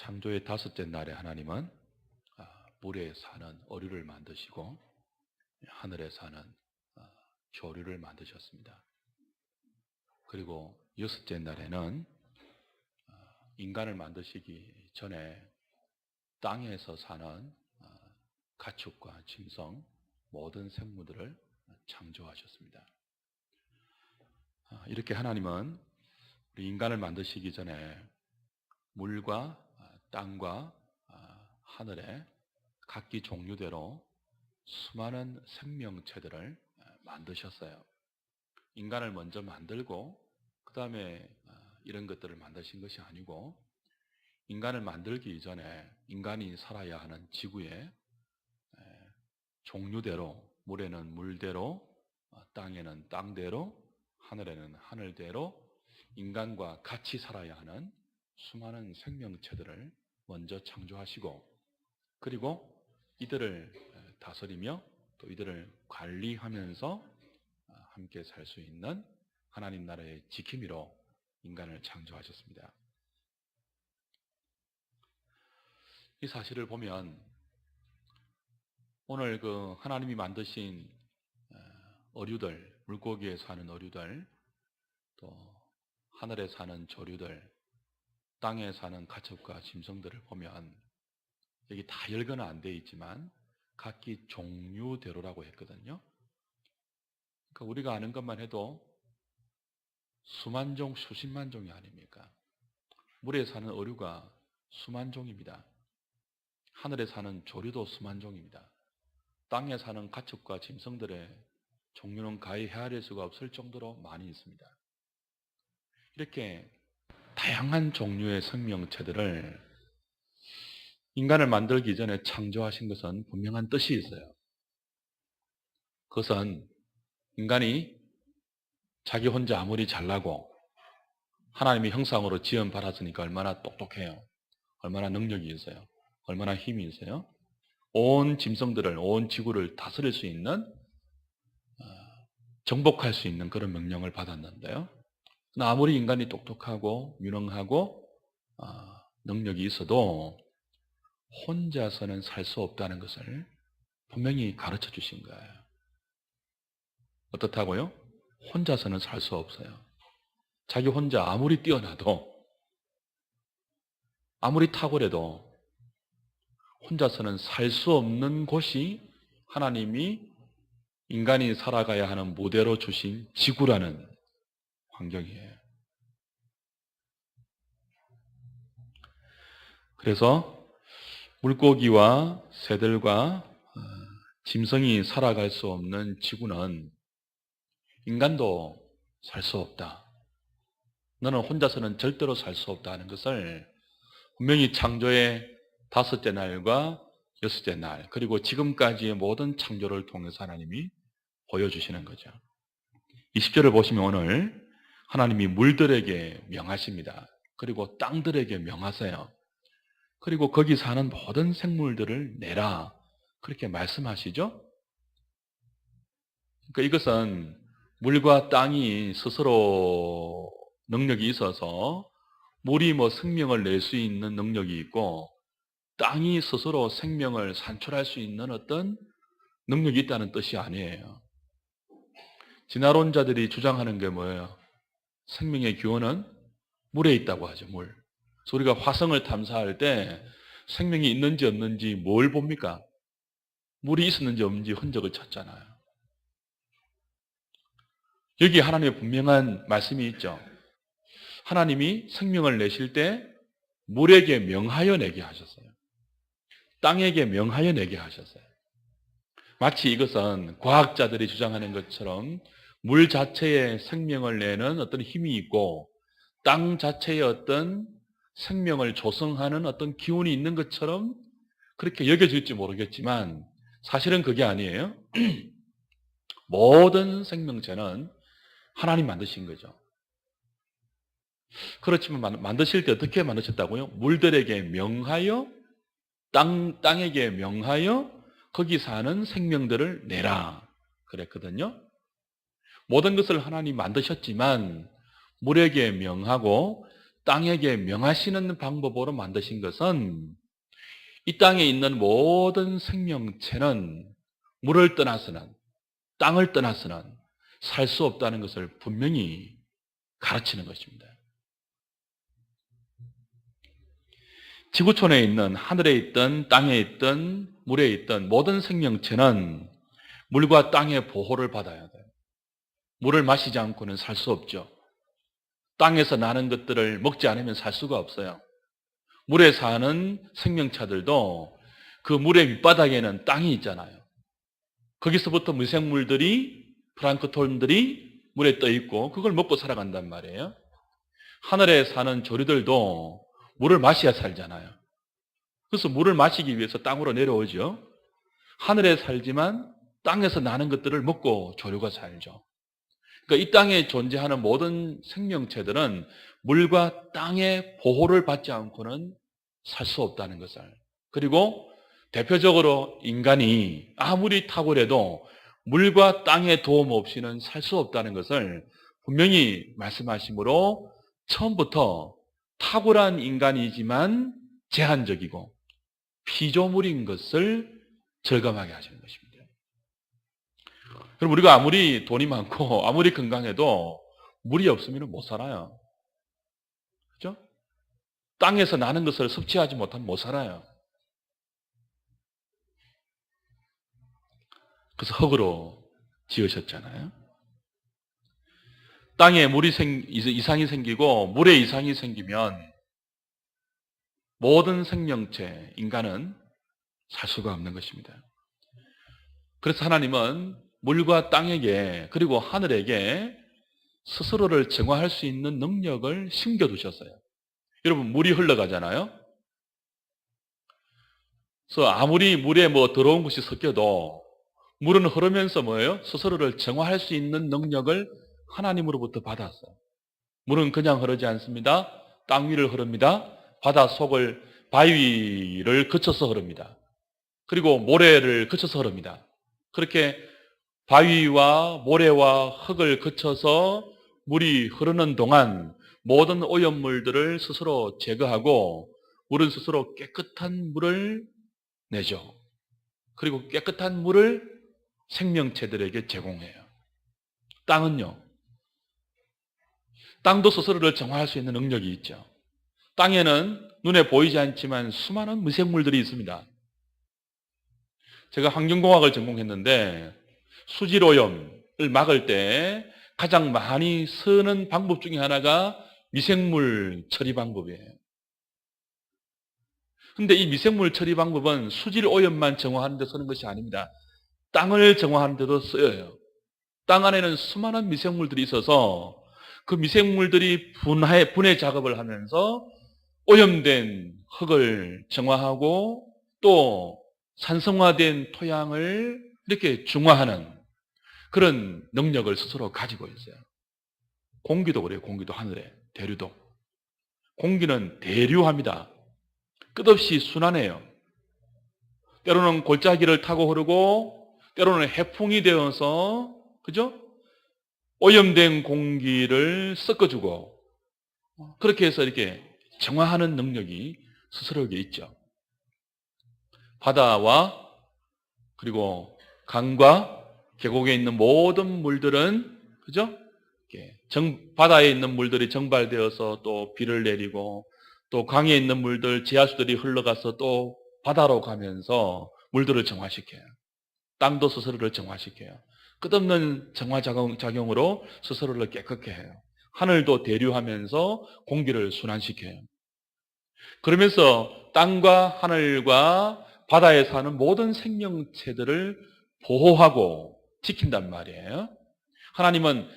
창조의 다섯째 날에 하나님은 물에 사는 어류를 만드시고 하늘에 사는 조류를 만드셨습니다. 그리고 여섯째 날에는 인간을 만드시기 전에 땅에서 사는 가축과 짐승 모든 생물들을 창조하셨습니다. 이렇게 하나님은 우리 인간을 만드시기 전에 물과 땅과 하늘에 각기 종류대로 수많은 생명체들을 만드셨어요. 인간을 먼저 만들고 그 다음에 이런 것들을 만드신 것이 아니고, 인간을 만들기 전에 인간이 살아야 하는 지구에 종류대로, 물에는 물대로, 땅에는 땅대로, 하늘에는 하늘대로 인간과 같이 살아야 하는 수많은 생명체들을 먼저 창조하시고, 그리고 이들을 다스리며 또 이들을 관리하면서 함께 살 수 있는 하나님 나라의 지킴이로 인간을 창조하셨습니다. 이 사실을 보면 오늘 하나님이 만드신 어류들, 물고기에 사는 어류들, 또 하늘에 사는 조류들, 땅에 사는 가축과 짐승들을 보면 여기 다 열거는 안 돼 있지만 각기 종류대로라고 했거든요. 그러니까 우리가 아는 것만 해도 수만 종, 수십만 종이 아닙니까? 물에 사는 어류가 수만 종입니다. 하늘에 사는 조류도 수만 종입니다. 땅에 사는 가축과 짐승들의 종류는 가히 헤아릴 수가 없을 정도로 많이 있습니다. 이렇게 다양한 종류의 생명체들을 인간을 만들기 전에 창조하신 것은 분명한 뜻이 있어요. 그것은 인간이 자기 혼자 아무리 잘나고 하나님의 형상으로 지음받았으니까 얼마나 똑똑해요. 얼마나 능력이 있어요. 얼마나 힘이 있어요. 온 짐승들을, 온 지구를 다스릴 수 있는, 정복할 수 있는 그런 명령을 받았는데요. 아무리 인간이 똑똑하고 유능하고 능력이 있어도 혼자서는 살 수 없다는 것을 분명히 가르쳐 주신 거예요. 어떻다고요? 혼자서는 살 수 없어요. 자기 혼자 아무리 뛰어나도, 아무리 탁월해도 혼자서는 살 수 없는 곳이 하나님이 인간이 살아가야 하는 모델로 주신 지구라는 환경이에요. 그래서 물고기와 새들과 짐승이 살아갈 수 없는 지구는 인간도 살 수 없다. 너는 혼자서는 절대로 살 수 없다 하는 것을 분명히 창조의 다섯째 날과 여섯째 날, 그리고 지금까지의 모든 창조를 통해서 하나님이 보여주시는 거죠. 20절을 보시면 오늘 하나님이 물들에게 명하십니다. 그리고 땅들에게 명하세요. 그리고 거기 사는 모든 생물들을 내라, 그렇게 말씀하시죠. 그러니까 이것은 물과 땅이 스스로 능력이 있어서 물이 생명을 낼 수 있는 능력이 있고, 땅이 스스로 생명을 산출할 수 있는 어떤 능력이 있다는 뜻이 아니에요. 진화론자들이 주장하는 게 뭐예요? 생명의 기원은 물에 있다고 하죠. 물. 그래서 우리가 화성을 탐사할 때 생명이 있는지 없는지 뭘 봅니까? 물이 있었는지 없는지 흔적을 찾잖아요. 여기 하나님의 분명한 말씀이 있죠. 하나님이 생명을 내실 때 물에게 명하여 내게 하셨어요. 땅에게 명하여 내게 하셨어요. 마치 이것은 과학자들이 주장하는 것처럼 물 자체에 생명을 내는 어떤 힘이 있고 땅 자체에 어떤 생명을 조성하는 어떤 기운이 있는 것처럼 그렇게 여겨질지 모르겠지만 사실은 그게 아니에요. 모든 생명체는 하나님 만드신 거죠. 그렇지만 만드실 때 어떻게 만드셨다고요? 물들에게 명하여, 땅에게 명하여 거기 사는 생명들을 내라 그랬거든요. 모든 것을 하나님 만드셨지만 물에게 명하고 땅에게 명하시는 방법으로 만드신 것은 이 땅에 있는 모든 생명체는 물을 떠나서는, 땅을 떠나서는 살 수 없다는 것을 분명히 가르치는 것입니다. 지구촌에 있는, 하늘에 있든 땅에 있든 물에 있든 모든 생명체는 물과 땅의 보호를 받아야 돼요. 물을 마시지 않고는 살 수 없죠. 땅에서 나는 것들을 먹지 않으면 살 수가 없어요. 물에 사는 생명체들도 그 물의 밑바닥에는 땅이 있잖아요. 거기서부터 미생물들이, 플랑크톤들이 물에 떠 있고 그걸 먹고 살아간단 말이에요. 하늘에 사는 조류들도 물을 마셔야 살잖아요. 그래서 물을 마시기 위해서 땅으로 내려오죠. 하늘에 살지만 땅에서 나는 것들을 먹고 조류가 살죠. 그러니까 이 땅에 존재하는 모든 생명체들은 물과 땅의 보호를 받지 않고는 살 수 없다는 것을, 그리고 대표적으로 인간이 아무리 탁월해도 물과 땅의 도움 없이는 살 수 없다는 것을 분명히 말씀하시므로 처음부터 탁월한 인간이지만 제한적이고 피조물인 것을 절감하게 하시는 것입니다. 그럼 우리가 아무리 돈이 많고 아무리 건강해도 물이 없으면 못 살아요. 그렇죠? 땅에서 나는 것을 섭취하지 못하면 못 살아요. 그래서 흙으로 지으셨잖아요. 땅에 물이 이상이 생기고 물에 이상이 생기면 모든 생명체, 인간은 살 수가 없는 것입니다. 그래서 하나님은 물과 땅에게 그리고 하늘에게 스스로를 정화할 수 있는 능력을 심겨두셨어요. 여러분, 물이 흘러가잖아요. 그래서 아무리 물에 더러운 것이 섞여도 물은 흐르면서 뭐예요? 스스로를 정화할 수 있는 능력을 하나님으로부터 받았어요. 물은 그냥 흐르지 않습니다. 땅 위를 흐릅니다. 바다 속을, 바위를 거쳐서 흐릅니다. 그리고 모래를 거쳐서 흐릅니다. 그렇게 바위와 모래와 흙을 거쳐서 물이 흐르는 동안 모든 오염물들을 스스로 제거하고 물은 스스로 깨끗한 물을 내죠. 그리고 깨끗한 물을 생명체들에게 제공해요. 땅은요. 땅도 스스로를 정화할 수 있는 능력이 있죠. 땅에는 눈에 보이지 않지만 수많은 미생물들이 있습니다. 제가 환경공학을 전공했는데 수질오염을 막을 때 가장 많이 쓰는 방법 중에 하나가 미생물 처리 방법이에요. 근데 이 미생물 처리 방법은 수질 오염만 정화하는 데 쓰는 것이 아닙니다. 땅을 정화하는 데도 쓰여요. 땅 안에는 수많은 미생물들이 있어서 그 미생물들이 분해 작업을 하면서 오염된 흙을 정화하고 또 산성화된 토양을 이렇게 중화하는 그런 능력을 스스로 가지고 있어요. 공기도 그래요. 공기도 하늘에, 대류도. 공기는 대류합니다. 끝없이 순환해요. 때로는 골짜기를 타고 흐르고 때로는 해풍이 되어서, 그죠? 오염된 공기를 섞어주고 그렇게 해서 이렇게 정화하는 능력이 스스로에게 있죠. 바다와 그리고 강과 계곡에 있는 모든 물들은, 그죠? 바다에 있는 물들이 정발되어서 또 비를 내리고 또 강에 있는 물들, 지하수들이 흘러가서 또 바다로 가면서 물들을 정화시켜요. 땅도 스스로를 정화시켜요. 끝없는 정화 작용으로 스스로를 깨끗게 해요. 하늘도 대류하면서 공기를 순환시켜요. 그러면서 땅과 하늘과 바다에 사는 모든 생명체들을 보호하고 지킨단 말이에요. 하나님은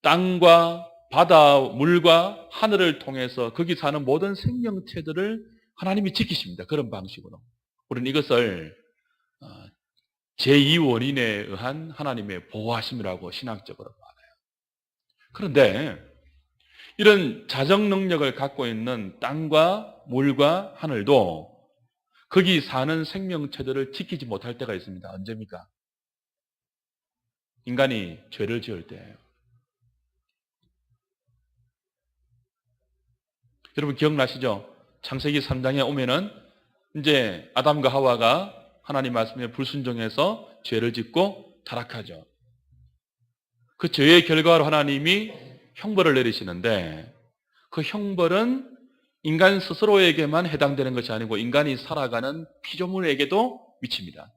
땅과 바다, 물과 하늘을 통해서 거기 사는 모든 생명체들을 하나님이 지키십니다. 그런 방식으로. 우리는 이것을 제2원인에 의한 하나님의 보호하심이라고 신학적으로 말해요. 그런데 이런 자정 능력을 갖고 있는 땅과 물과 하늘도 거기 사는 생명체들을 지키지 못할 때가 있습니다. 언제입니까? 인간이 죄를 지을 때예요. 여러분 기억나시죠? 창세기 3장에 오면은 이제 아담과 하와가 하나님 말씀에 불순종해서 죄를 짓고 타락하죠. 그 죄의 결과로 하나님이 형벌을 내리시는데 그 형벌은 인간 스스로에게만 해당되는 것이 아니고 인간이 살아가는 피조물에게도 미칩니다.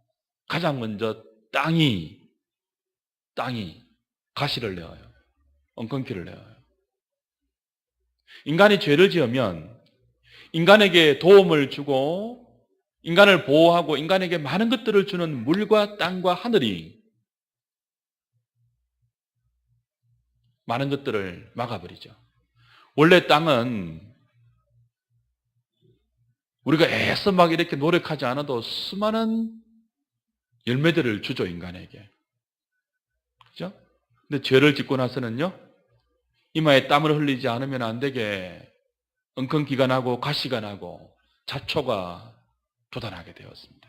가장 먼저 땅이 가시를 내어요. 엉겅퀴를 내어요. 인간이 죄를 지으면 인간에게 도움을 주고 인간을 보호하고 인간에게 많은 것들을 주는 물과 땅과 하늘이 많은 것들을 막아버리죠. 원래 땅은 우리가 애써 막 이렇게 노력하지 않아도 수많은 열매들을 주죠, 인간에게. 그죠? 근데 죄를 짓고 나서는요, 이마에 땀을 흘리지 않으면 안 되게 엉겅퀴가 나고 가시가 나고 잡초가 돋아나게 되었습니다.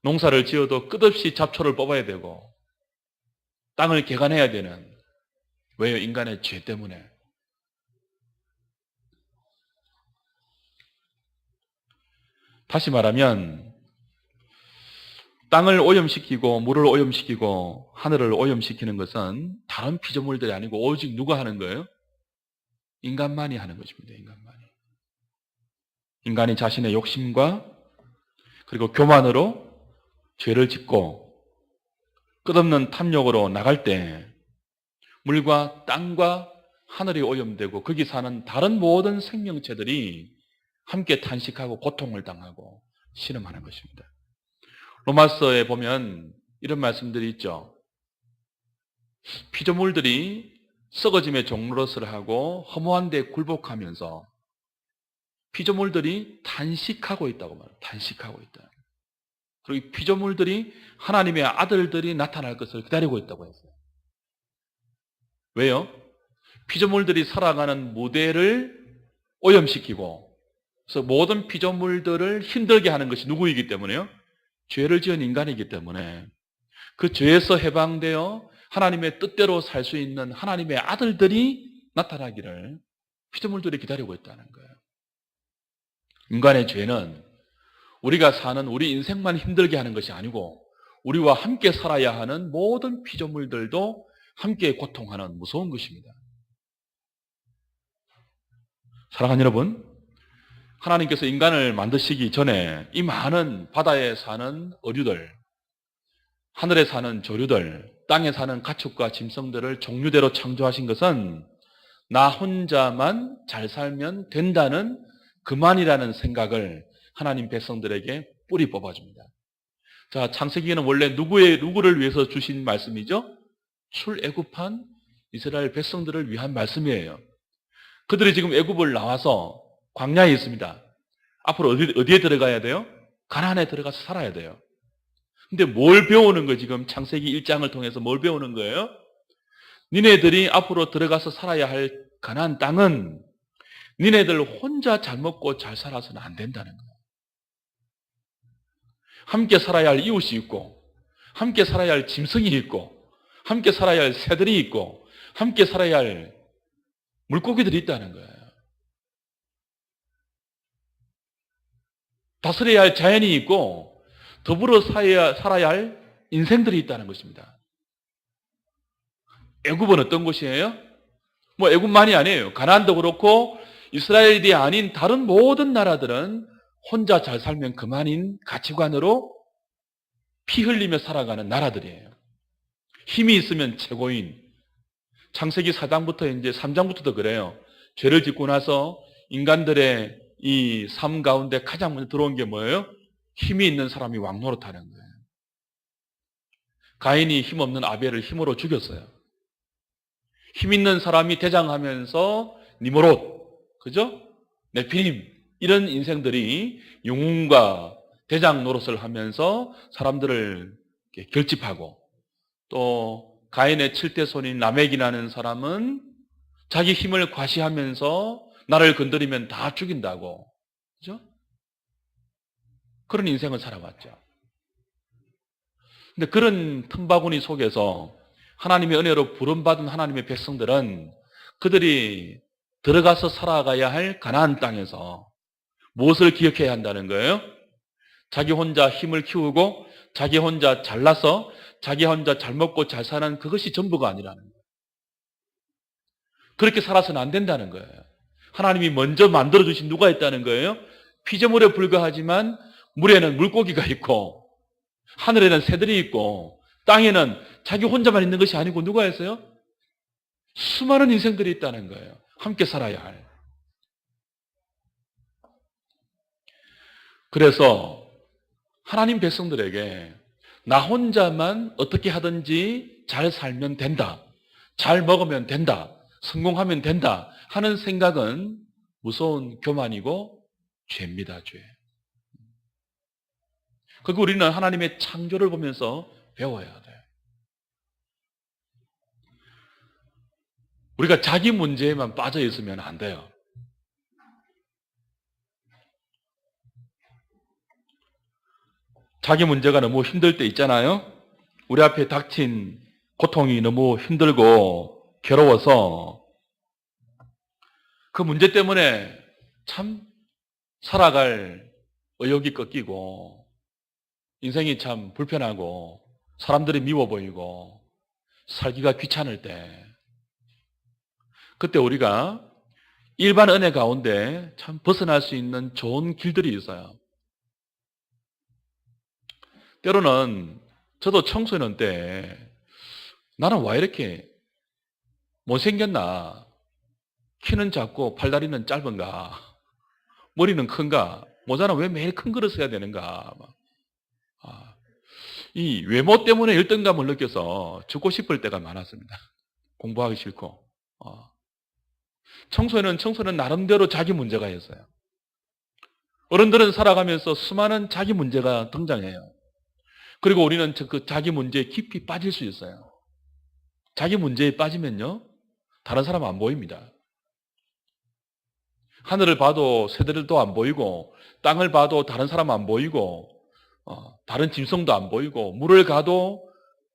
농사를 지어도 끝없이 잡초를 뽑아야 되고 땅을 개간해야 되는, 왜요? 인간의 죄 때문에. 다시 말하면 땅을 오염시키고 물을 오염시키고 하늘을 오염시키는 것은 다른 피조물들이 아니고 오직 누가 하는 거예요? 인간만이 하는 것입니다. 인간만이. 인간이 자신의 욕심과 그리고 교만으로 죄를 짓고 끝없는 탐욕으로 나갈 때 물과 땅과 하늘이 오염되고 거기 사는 다른 모든 생명체들이 함께 탄식하고 고통을 당하고 신음하는 것입니다. 로마서에 보면 이런 말씀들이 있죠. 피조물들이 썩어짐의 종노릇을 하고 허무한 데 굴복하면서 피조물들이 탄식하고 있다고 말해요. 탄식하고 있다. 그리고 이 피조물들이 하나님의 아들들이 나타날 것을 기다리고 있다고 했어요. 왜요? 피조물들이 살아가는 무대를 오염시키고 그래서 모든 피조물들을 힘들게 하는 것이 누구이기 때문에요? 죄를 지은 인간이기 때문에 그 죄에서 해방되어 하나님의 뜻대로 살 수 있는 하나님의 아들들이 나타나기를 피조물들이 기다리고 있다는 거예요. 인간의 죄는 우리가 사는 우리 인생만 힘들게 하는 것이 아니고 우리와 함께 살아야 하는 모든 피조물들도 함께 고통하는 무서운 것입니다. 사랑하는 여러분, 하나님께서 인간을 만드시기 전에 이 많은 바다에 사는 어류들, 하늘에 사는 조류들, 땅에 사는 가축과 짐승들을 종류대로 창조하신 것은 나 혼자만 잘 살면 된다는 그만이라는 생각을 하나님 백성들에게 뿌리 뽑아줍니다. 자, 창세기는 원래 누구를 위해서 주신 말씀이죠? 출애굽한 이스라엘 백성들을 위한 말씀이에요. 그들이 지금 애굽을 나와서 광야에 있습니다. 앞으로 어디에 들어가야 돼요? 가나안에 들어가서 살아야 돼요. 근데 뭘 배우는 거예요? 지금 창세기 1장을 통해서 뭘 배우는 거예요? 니네들이 앞으로 들어가서 살아야 할 가나안 땅은 니네들 혼자 잘 먹고 잘 살아서는 안 된다는 거예요. 함께 살아야 할 이웃이 있고 함께 살아야 할 짐승이 있고 함께 살아야 할 새들이 있고 함께 살아야 할 물고기들이 있다는 거예요. 다스려야 할 자연이 있고 더불어 살아야 할 인생들이 있다는 것입니다. 애굽은 어떤 곳이에요? 뭐 애굽만이 아니에요. 가나안도 그렇고 이스라엘이 아닌 다른 모든 나라들은 혼자 잘 살면 그만인 가치관으로 피 흘리며 살아가는 나라들이에요. 힘이 있으면 최고인. 창세기 4장부터 이제 3장부터도 그래요. 죄를 짓고 나서 인간들의 이 삶 가운데 가장 먼저 들어온 게 뭐예요? 힘이 있는 사람이 왕노릇하는 거예요. 가인이 힘없는 아벨을 힘으로 죽였어요. 힘 있는 사람이 대장하면서 니므롯, 그죠? 네피림, 이런 인생들이 영웅과 대장 노릇을 하면서 사람들을 결집하고 또 가인의 7대 손인 라멕이라는 사람은 자기 힘을 과시하면서 나를 건드리면 다 죽인다고. 그죠? 그런 인생을 살아왔죠. 근데 그런 틈바구니 속에서 하나님의 은혜로 부름받은 하나님의 백성들은 그들이 들어가서 살아가야 할 가나안 땅에서 무엇을 기억해야 한다는 거예요? 자기 혼자 힘을 키우고 자기 혼자 잘나서 자기 혼자 잘 먹고 잘 사는 그것이 전부가 아니라는 거예요. 그렇게 살아서는 안 된다는 거예요. 하나님이 먼저 만들어주신 누가 있다는 거예요? 피조물에 불과하지만 물에는 물고기가 있고 하늘에는 새들이 있고 땅에는 자기 혼자만 있는 것이 아니고 누가 있어요? 수많은 인생들이 있다는 거예요. 함께 살아야 할. 그래서 하나님 백성들에게 나 혼자만 어떻게 하든지 잘 살면 된다. 잘 먹으면 된다. 성공하면 된다 하는 생각은 무서운 교만이고 죄입니다. 죄. 그리고 우리는 하나님의 창조를 보면서 배워야 돼요. 우리가 자기 문제에만 빠져 있으면 안 돼요. 자기 문제가 너무 힘들 때 있잖아요. 우리 앞에 닥친 고통이 너무 힘들고 괴로워서 그 문제 때문에 참 살아갈 의욕이 꺾이고 인생이 참 불편하고 사람들이 미워 보이고 살기가 귀찮을 때 그때 우리가 일반 은혜 가운데 참 벗어날 수 있는 좋은 길들이 있어요. 때로는 저도 청소년 때 나는 왜 이렇게 못생겼나? 키는 작고 팔다리는 짧은가? 머리는 큰가? 모자는 왜 매일 큰 거를 써야 되는가? 이 외모 때문에 열등감을 느껴서 죽고 싶을 때가 많았습니다. 공부하기 싫고. 청소년은 나름대로 자기 문제가 있어요. 어른들은 살아가면서 수많은 자기 문제가 등장해요. 그리고 우리는 그 자기 문제에 깊이 빠질 수 있어요. 자기 문제에 빠지면요, 다른 사람 안 보입니다. 하늘을 봐도 새들도 안 보이고, 땅을 봐도 다른 사람 안 보이고, 다른 짐승도 안 보이고, 물을 가도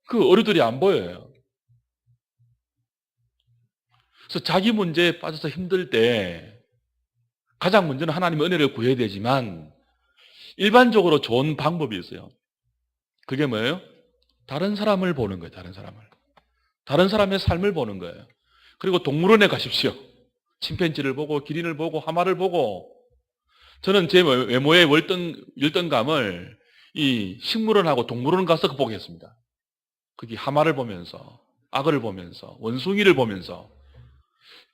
그 어류들이 안 보여요. 그래서 자기 문제에 빠져서 힘들 때 가장 먼저는 하나님의 은혜를 구해야 되지만 일반적으로 좋은 방법이 있어요. 그게 뭐예요? 다른 사람을 보는 거예요. 다른 사람을. 다른 사람의 삶을 보는 거예요. 그리고 동물원에 가십시오. 침팬지를 보고 기린을 보고 하마를 보고 저는 제 외모의 열등감을 이 식물원하고 동물원 가서 보겠습니다. 거기 하마를 보면서 악어를 보면서 원숭이를 보면서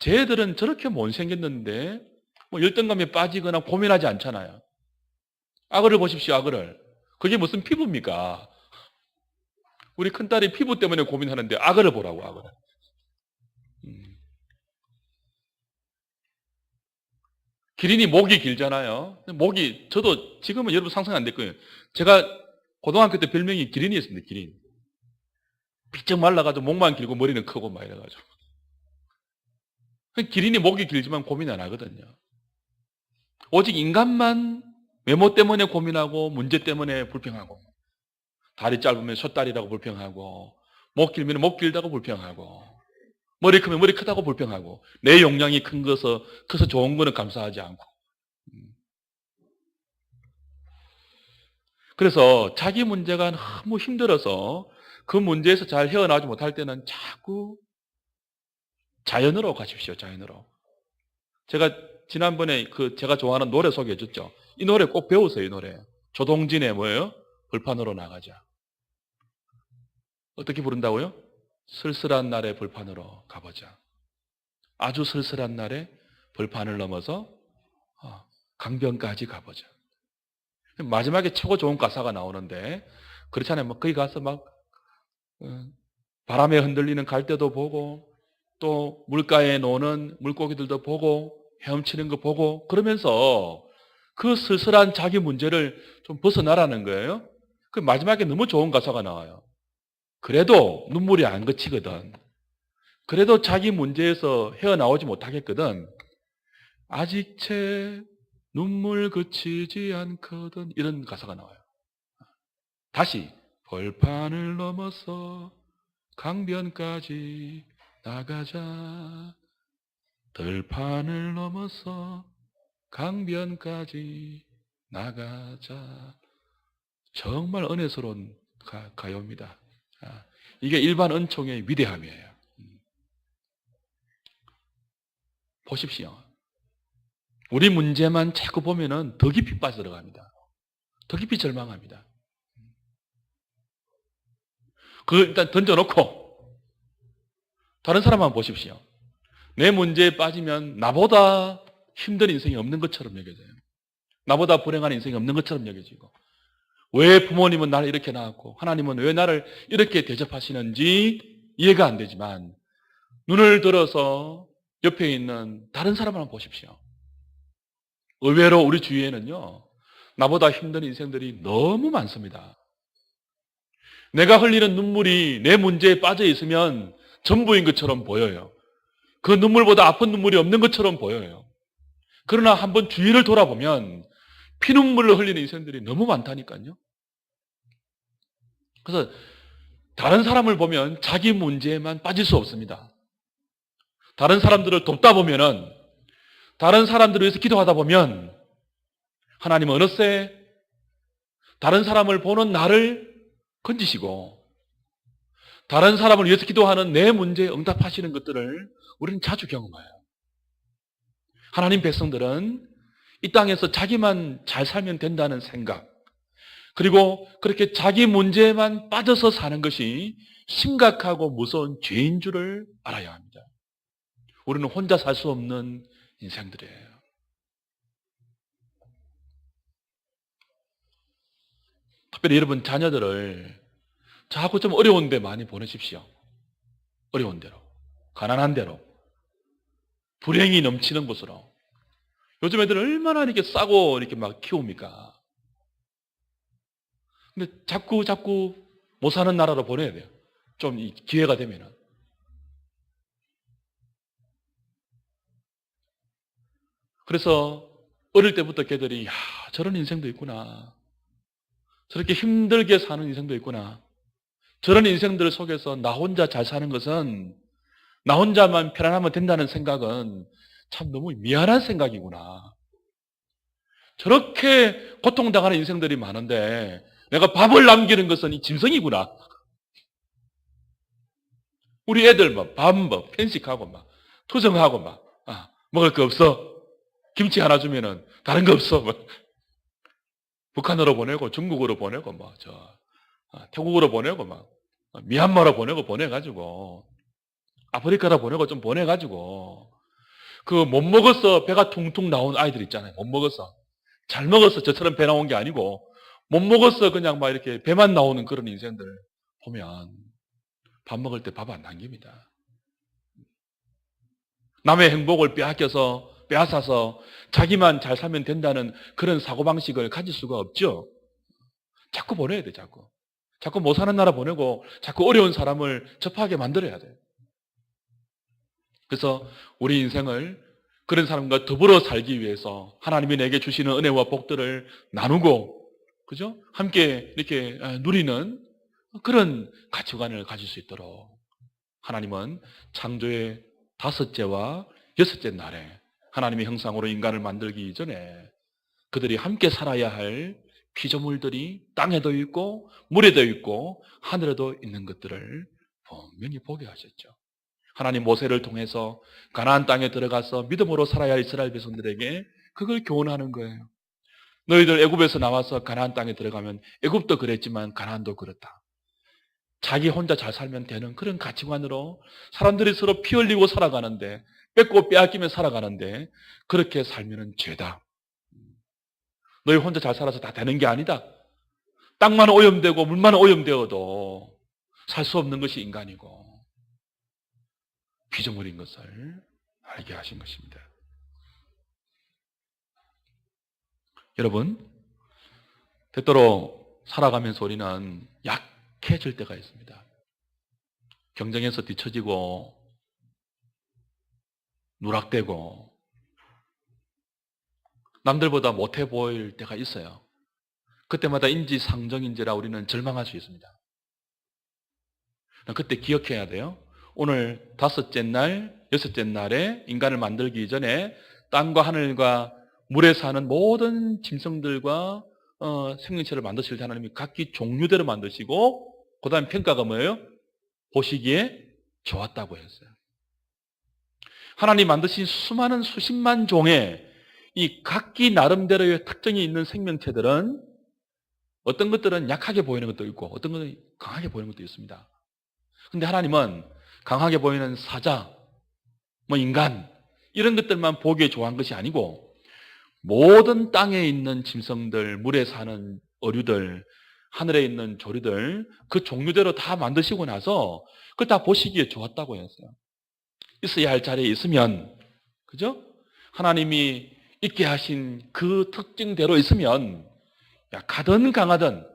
쟤들은 저렇게 못생겼는데 뭐 열등감에 빠지거나 고민하지 않잖아요. 악어를 보십시오. 악어를. 그게 무슨 피부입니까? 우리 큰딸이 피부 때문에 고민하는데 악어를 보라고. 악어를. 기린이 목이 길잖아요. 목이 저도 지금은 여러분 상상 안 될 거예요. 제가 고등학교 때 별명이 기린이었습니다. 기린. 삐쩍 말라가지고 목만 길고 머리는 크고 막 이래가지고. 기린이 목이 길지만 고민 안 하거든요. 오직 인간만 외모 때문에 고민하고 문제 때문에 불평하고 다리 짧으면 숏다리라고 불평하고 목 길면 목 길다고 불평하고 머리 크면 머리 크다고 불평하고 내 용량이 커서 좋은 거는 감사하지 않고 그래서 자기 문제가 너무 힘들어서 그 문제에서 잘 헤어나오지 못할 때는 자꾸 자연으로 가십시오. 자연으로. 제가 지난번에 제가 좋아하는 노래 소개해 줬죠. 이 노래 꼭 배우세요. 이 노래. 조동진의 뭐예요? 벌판으로 나가자. 어떻게 부른다고요? 쓸쓸한 날에 벌판으로 가보자. 아주 쓸쓸한 날에 벌판을 넘어서 강변까지 가보자. 마지막에 최고 좋은 가사가 나오는데 그렇잖아요. 막 거기 가서 막 바람에 흔들리는 갈대도 보고 또 물가에 노는 물고기들도 보고 헤엄치는 거 보고 그러면서 그 쓸쓸한 자기 문제를 좀 벗어나라는 거예요. 그 마지막에 너무 좋은 가사가 나와요. 그래도 눈물이 안 그치거든. 그래도 자기 문제에서 헤어나오지 못하겠거든. 아직 채 눈물 그치지 않거든. 이런 가사가 나와요. 다시 벌판을 넘어서 강변까지 나가자. 들판을 넘어서 강변까지 나가자. 정말 은혜스러운 가요입니다. 이게 일반 은총의 위대함이에요. 보십시오. 우리 문제만 자꾸 보면은 더 깊이 빠져들어갑니다. 더 깊이 절망합니다. 그걸 일단 던져놓고 다른 사람 한번 보십시오. 내 문제에 빠지면 나보다 힘든 인생이 없는 것처럼 여겨져요. 나보다 불행한 인생이 없는 것처럼 여겨지고, 왜 부모님은 나를 이렇게 낳았고 하나님은 왜 나를 이렇게 대접하시는지 이해가 안 되지만, 눈을 들어서 옆에 있는 다른 사람을 한번 보십시오. 의외로 우리 주위에는요, 나보다 힘든 인생들이 너무 많습니다. 내가 흘리는 눈물이 내 문제에 빠져 있으면 전부인 것처럼 보여요. 그 눈물보다 아픈 눈물이 없는 것처럼 보여요. 그러나 한번 주위를 돌아보면 피눈물을 흘리는 인생들이 너무 많다니까요. 그래서 다른 사람을 보면 자기 문제에만 빠질 수 없습니다. 다른 사람들을 돕다 보면은, 다른 사람들을 위해서 기도하다 보면 하나님은 어느새 다른 사람을 보는 나를 건지시고, 다른 사람을 위해서 기도하는 내 문제에 응답하시는 것들을 우리는 자주 경험해요. 하나님 백성들은 이 땅에서 자기만 잘 살면 된다는 생각, 그리고 그렇게 자기 문제에만 빠져서 사는 것이 심각하고 무서운 죄인 줄을 알아야 합니다. 우리는 혼자 살 수 없는 인생들이에요. 특별히 여러분 자녀들을 자꾸 좀 어려운 데 많이 보내십시오. 어려운 데로, 가난한 데로, 불행이 넘치는 곳으로. 요즘 애들 얼마나 이렇게 싸고 이렇게 막 키웁니까? 근데 자꾸 못 사는 나라로 보내야 돼요. 좀 기회가 되면은. 그래서 어릴 때부터 걔들이, 야, 저런 인생도 있구나. 저렇게 힘들게 사는 인생도 있구나. 저런 인생들 속에서 나 혼자 잘 사는 것은, 나 혼자만 편안하면 된다는 생각은 참 너무 미안한 생각이구나. 저렇게 고통당하는 인생들이 많은데 내가 밥을 남기는 것은 이 짐승이구나. 우리 애들 밥 편식하고 투정하고 먹을 거 없어. 김치 하나 주면은 다른 거 없어. 북한으로 보내고 중국으로 보내고 태국으로 보내고 미얀마로 보내가지고 아프리카로 보내고 좀 보내가지고 그 못 먹었어 배가 퉁퉁 나온 아이들 있잖아요. 못 먹었어. 잘 먹었어. 저처럼 배 나온 게 아니고 못 먹었어. 그냥 이렇게 배만 나오는 그런 인생들 보면 밥 먹을 때 밥 안 남깁니다. 남의 행복을 빼앗아서 자기만 잘 살면 된다는 그런 사고방식을 가질 수가 없죠. 자꾸 보내야 돼, 자꾸. 자꾸 못 사는 나라 보내고 자꾸 어려운 사람을 접하게 만들어야 돼요. 그래서 우리 인생을 그런 사람과 더불어 살기 위해서 하나님이 내게 주시는 은혜와 복들을 나누고, 그죠? 함께 이렇게 누리는 그런 가치관을 가질 수 있도록 하나님은 창조의 5째와 6째 날에 하나님의 형상으로 인간을 만들기 이전에 그들이 함께 살아야 할 피조물들이 땅에도 있고 물에도 있고 하늘에도 있는 것들을 분명히 보게 하셨죠. 하나님 모세를 통해서 가나안 땅에 들어가서 믿음으로 살아야 할 이스라엘 백성들에게 그걸 교훈하는 거예요. 너희들 애굽에서 나와서 가나안 땅에 들어가면 애굽도 그랬지만 가나안도 그렇다. 자기 혼자 잘 살면 되는 그런 가치관으로 사람들이 서로 피 흘리고 살아가는데, 뺏고 빼앗기며 살아가는데 그렇게 살면은 죄다. 너희 혼자 잘 살아서 다 되는 게 아니다. 땅만 오염되고 물만 오염되어도 살 수 없는 것이 인간이고 피조물인 것을 알게 하신 것입니다. 여러분, 때때로 살아가면서 우리는 약해질 때가 있습니다. 경쟁에서 뒤처지고 누락되고 남들보다 못해 보일 때가 있어요. 그때마다 인지상정인지라 우리는 절망할 수 있습니다. 그때 기억해야 돼요. 오늘 5째 날, 6째 날에 인간을 만들기 전에 땅과 하늘과 물에 사는 모든 짐승들과 생명체를 만드실 때 하나님이 각기 종류대로 만드시고 그 다음 평가가 뭐예요? 보시기에 좋았다고 했어요. 하나님 만드신 수많은 수십만 종의 이 각기 나름대로의 특징이 있는 생명체들은 어떤 것들은 약하게 보이는 것도 있고 어떤 것은 강하게 보이는 것도 있습니다. 근데 하나님은 강하게 보이는 사자, 인간 이런 것들만 보기에 좋아한 것이 아니고 모든 땅에 있는 짐승들, 물에 사는 어류들, 하늘에 있는 조류들 그 종류대로 다 만드시고 나서 그걸 다 보시기에 좋았다고 했어요. 있어야 할 자리에 있으면, 그죠? 하나님이 있게 하신 그 특징대로 있으면 약하든 강하든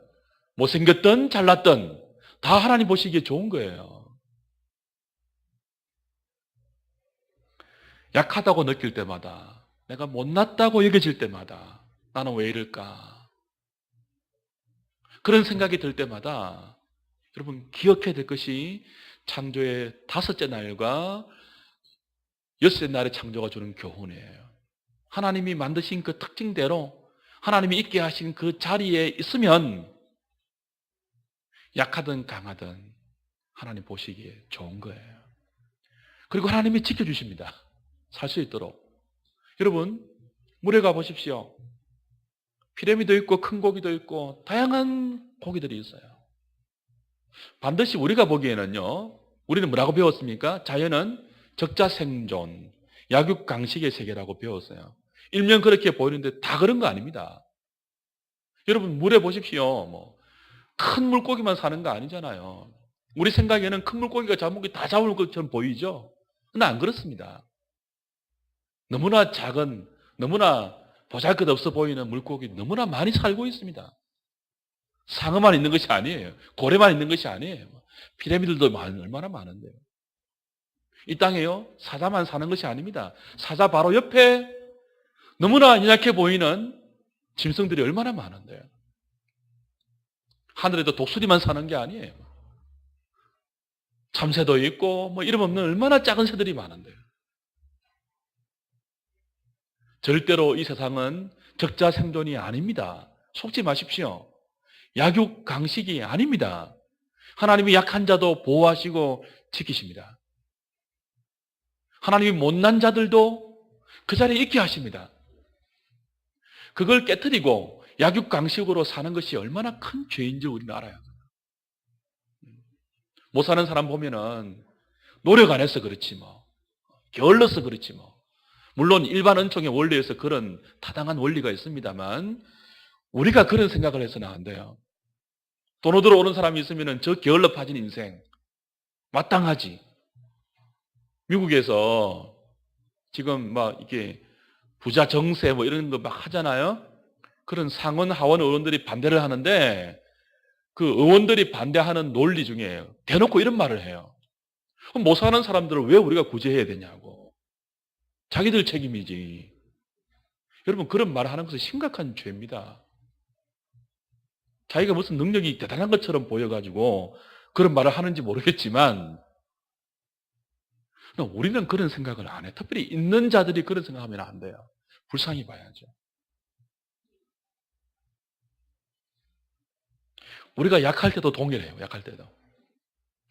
못생겼든 잘났든 다 하나님 보시기에 좋은 거예요. 약하다고 느낄 때마다, 내가 못났다고 여겨질 때마다 나는 왜 이럴까? 그런 생각이 들 때마다 여러분 기억해야 될 것이 창조의 5째 날과 6째 날의 창조가 주는 교훈이에요. 하나님이 만드신 그 특징대로 하나님이 있게 하신 그 자리에 있으면 약하든 강하든 하나님 보시기에 좋은 거예요. 그리고 하나님이 지켜주십니다. 살 수 있도록. 여러분 물에 가보십시오. 피라미도 있고 큰 고기도 있고 다양한 고기들이 있어요. 반드시 우리가 보기에는요, 우리는 뭐라고 배웠습니까? 자연은 적자생존, 약육강식의 세계라고 배웠어요. 일면 그렇게 보이는데 다 그런 거 아닙니다. 여러분 물에 보십시오. 큰 물고기만 사는 거 아니잖아요. 우리 생각에는 큰 물고기가 잡은 게 다 잡을 것처럼 보이죠? 근데 안 그렇습니다. 너무나 작은, 너무나 보잘것없어 보이는 물고기 너무나 많이 살고 있습니다. 상어만 있는 것이 아니에요. 고래만 있는 것이 아니에요. 피라미드도 얼마나 많은데요. 이 땅에요, 사자만 사는 것이 아닙니다. 사자 바로 옆에 너무나 연약해 보이는 짐승들이 얼마나 많은데요. 하늘에도 독수리만 사는 게 아니에요. 참새도 있고 이름 없는 얼마나 작은 새들이 많은데요. 절대로 이 세상은 적자생존이 아닙니다. 속지 마십시오. 약육강식이 아닙니다. 하나님이 약한 자도 보호하시고 지키십니다. 하나님이 못난 자들도 그 자리에 있게 하십니다. 그걸 깨트리고 약육강식으로 사는 것이 얼마나 큰 죄인지 우리는 알아야 합니다. 못 사는 사람 보면은 노력 안 해서 그렇지 게을러서 그렇지 물론 일반 은총의 원리에서 그런 타당한 원리가 있습니다만 우리가 그런 생각을 해서는 안 돼요. 돈 얻으러 오는 사람이 있으면 저 게을러 빠진 인생 마땅하지. 미국에서 지금 이게 부자 정세 이런 거 막 하잖아요. 그런 상원 하원 의원들이 반대를 하는데 그 의원들이 반대하는 논리 중에 대놓고 이런 말을 해요. 못 사는 사람들을 왜 우리가 구제해야 되냐고. 자기들 책임이지. 여러분 그런 말을 하는 것은 심각한 죄입니다. 자기가 무슨 능력이 대단한 것처럼 보여가지고 그런 말을 하는지 모르겠지만 우리는 그런 생각을 안 해. 특별히 있는 자들이 그런 생각하면 안 돼요. 불쌍히 봐야죠. 우리가 약할 때도 동일해요. 약할 때도.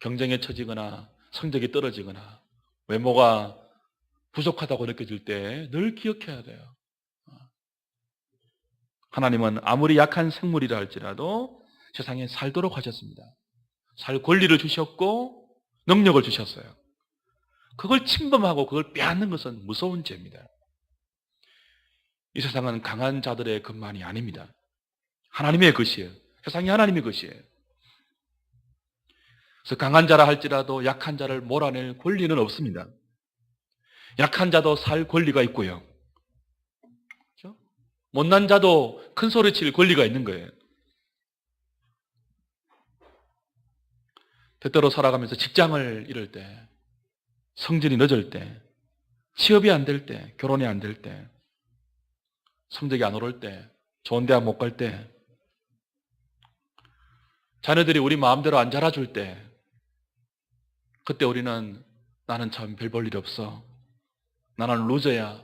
경쟁에 처지거나 성적이 떨어지거나 외모가 부족하다고 느껴질 때 늘 기억해야 돼요. 하나님은 아무리 약한 생물이라 할지라도 세상에 살도록 하셨습니다. 살 권리를 주셨고 능력을 주셨어요. 그걸 침범하고 그걸 빼앗는 것은 무서운 죄입니다. 이 세상은 강한 자들의 것만이 아닙니다. 하나님의 것이에요. 세상이 하나님의 것이에요. 그래서 강한 자라 할지라도 약한 자를 몰아낼 권리는 없습니다. 약한 자도 살 권리가 있고요. 그렇죠? 못난 자도 큰 소리 칠 권리가 있는 거예요. 때때로 살아가면서 직장을 잃을 때, 성질이 늦을 때, 취업이 안 될 때, 결혼이 안 될 때, 성적이 안 오를 때, 좋은 대학 못 갈 때, 자녀들이 우리 마음대로 안 자라줄 때, 그때 우리는 나는 참 별 볼 일 없어. 나는 루저야.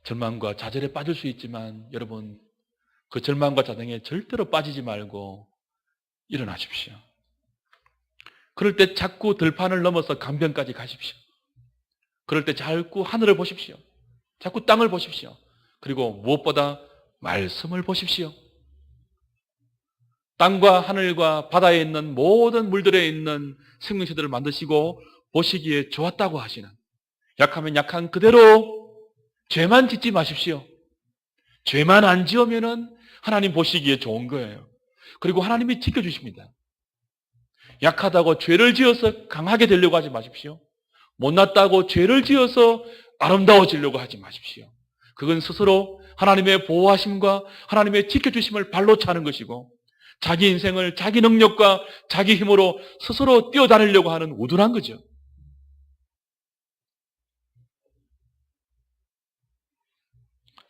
절망과 좌절에 빠질 수 있지만 여러분, 그 절망과 좌절에 절대로 빠지지 말고 일어나십시오. 그럴 때 자꾸 들판을 넘어서 강변까지 가십시오. 그럴 때 자꾸 하늘을 보십시오. 자꾸 땅을 보십시오. 그리고 무엇보다 말씀을 보십시오. 땅과 하늘과 바다에 있는 모든 물들에 있는 생명체들을 만드시고 보시기에 좋았다고 하시는, 약하면 약한 그대로 죄만 짓지 마십시오. 죄만 안 지으면은 하나님 보시기에 좋은 거예요. 그리고 하나님이 지켜주십니다. 약하다고 죄를 지어서 강하게 되려고 하지 마십시오. 못났다고 죄를 지어서 아름다워지려고 하지 마십시오. 그건 스스로 하나님의 보호하심과 하나님의 지켜주심을 발로 차는 것이고, 자기 인생을 자기 능력과 자기 힘으로 스스로 뛰어다니려고 하는 우둔한 거죠.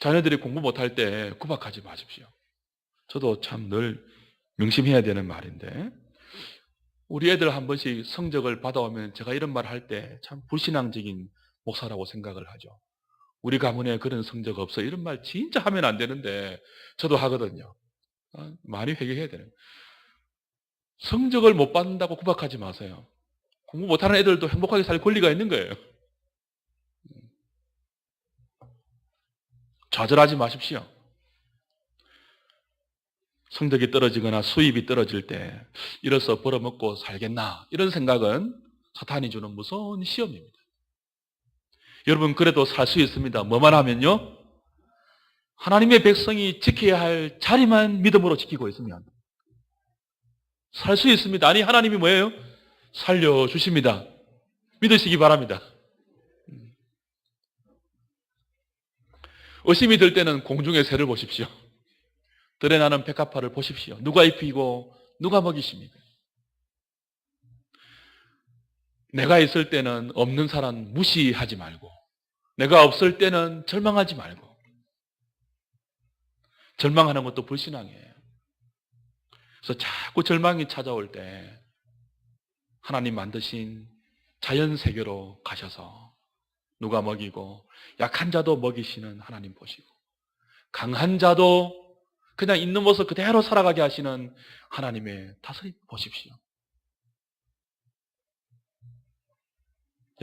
자녀들이 공부 못할 때 구박하지 마십시오. 저도 참 늘 명심해야 되는 말인데, 우리 애들 한 번씩 성적을 받아오면 제가 이런 말 할 때 참 불신앙적인 목사라고 생각을 하죠. 우리 가문에 그런 성적 없어. 이런 말 진짜 하면 안 되는데 저도 하거든요. 많이 회개해야 되는. 성적을 못 받는다고 구박하지 마세요. 공부 못하는 애들도 행복하게 살 권리가 있는 거예요. 좌절하지 마십시오. 성적이 떨어지거나 수입이 떨어질 때 이래서 벌어먹고 살겠나, 이런 생각은 사탄이 주는 무서운 시험입니다. 여러분, 그래도 살 수 있습니다. 뭐만 하면요, 하나님의 백성이 지켜야 할 자리만 믿음으로 지키고 있으면 살 수 있습니다. 아니, 하나님이 뭐예요? 살려주십니다. 믿으시기 바랍니다. 의심이 들 때는 공중의 새를 보십시오. 들에 나는 백합화를 보십시오. 누가 입히고 누가 먹이십니까? 내가 있을 때는 없는 사람 무시하지 말고, 내가 없을 때는 절망하지 말고. 절망하는 것도 불신앙이에요. 그래서 자꾸 절망이 찾아올 때 하나님 만드신 자연 세계로 가셔서 누가 먹이고, 약한 자도 먹이시는 하나님 보시고, 강한 자도 그냥 있는 모습 그대로 살아가게 하시는 하나님의 다스림 보십시오.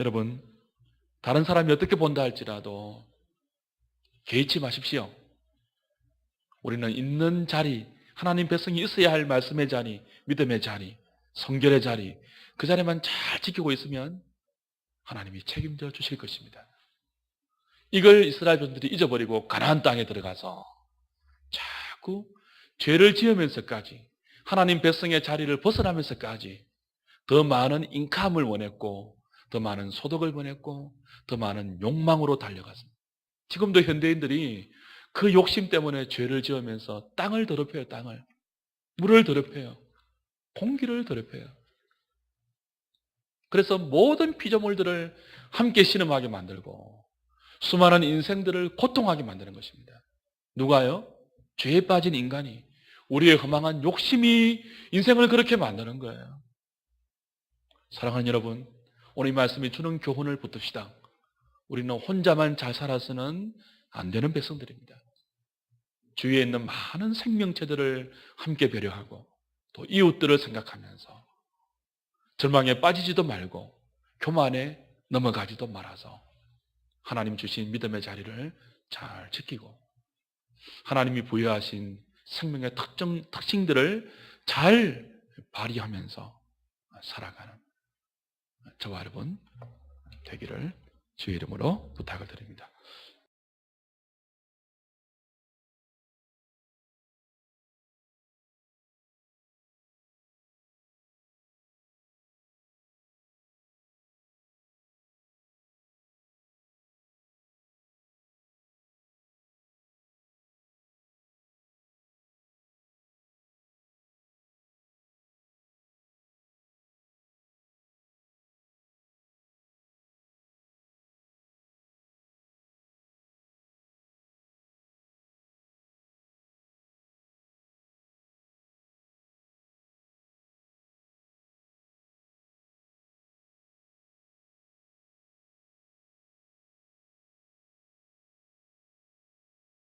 여러분, 다른 사람이 어떻게 본다 할지라도 개의치 마십시오. 우리는 있는 자리, 하나님 백성이 있어야 할 말씀의 자리, 믿음의 자리, 성결의 자리, 그 자리만 잘 지키고 있으면 하나님이 책임져 주실 것입니다. 이걸 이스라엘 백성들이 잊어버리고 가나안 땅에 들어가서 자꾸 죄를 지으면서까지, 하나님 백성의 자리를 벗어나면서까지 더 많은 인감을 원했고, 더 많은 소득을 원했고, 더 많은 욕망으로 달려갔습니다. 지금도 현대인들이 그 욕심 때문에 죄를 지으면서 땅을 더럽혀요. 땅을, 물을 더럽혀요. 공기를 더럽혀요. 그래서 모든 피조물들을 함께 신음하게 만들고 수많은 인생들을 고통하게 만드는 것입니다. 누가요? 죄에 빠진 인간이, 우리의 허망한 욕심이 인생을 그렇게 만드는 거예요. 사랑하는 여러분, 오늘 이 말씀이 주는 교훈을 붙듭시다. 우리는 혼자만 잘 살아서는 안 되는 백성들입니다. 주위에 있는 많은 생명체들을 함께 배려하고 또 이웃들을 생각하면서 절망에 빠지지도 말고 교만에 넘어가지도 말아서 하나님 주신 믿음의 자리를 잘 지키고 하나님이 부여하신 생명의 특징들을 잘 발휘하면서 살아가는 저와 여러분 되기를 주의 이름으로 부탁을 드립니다.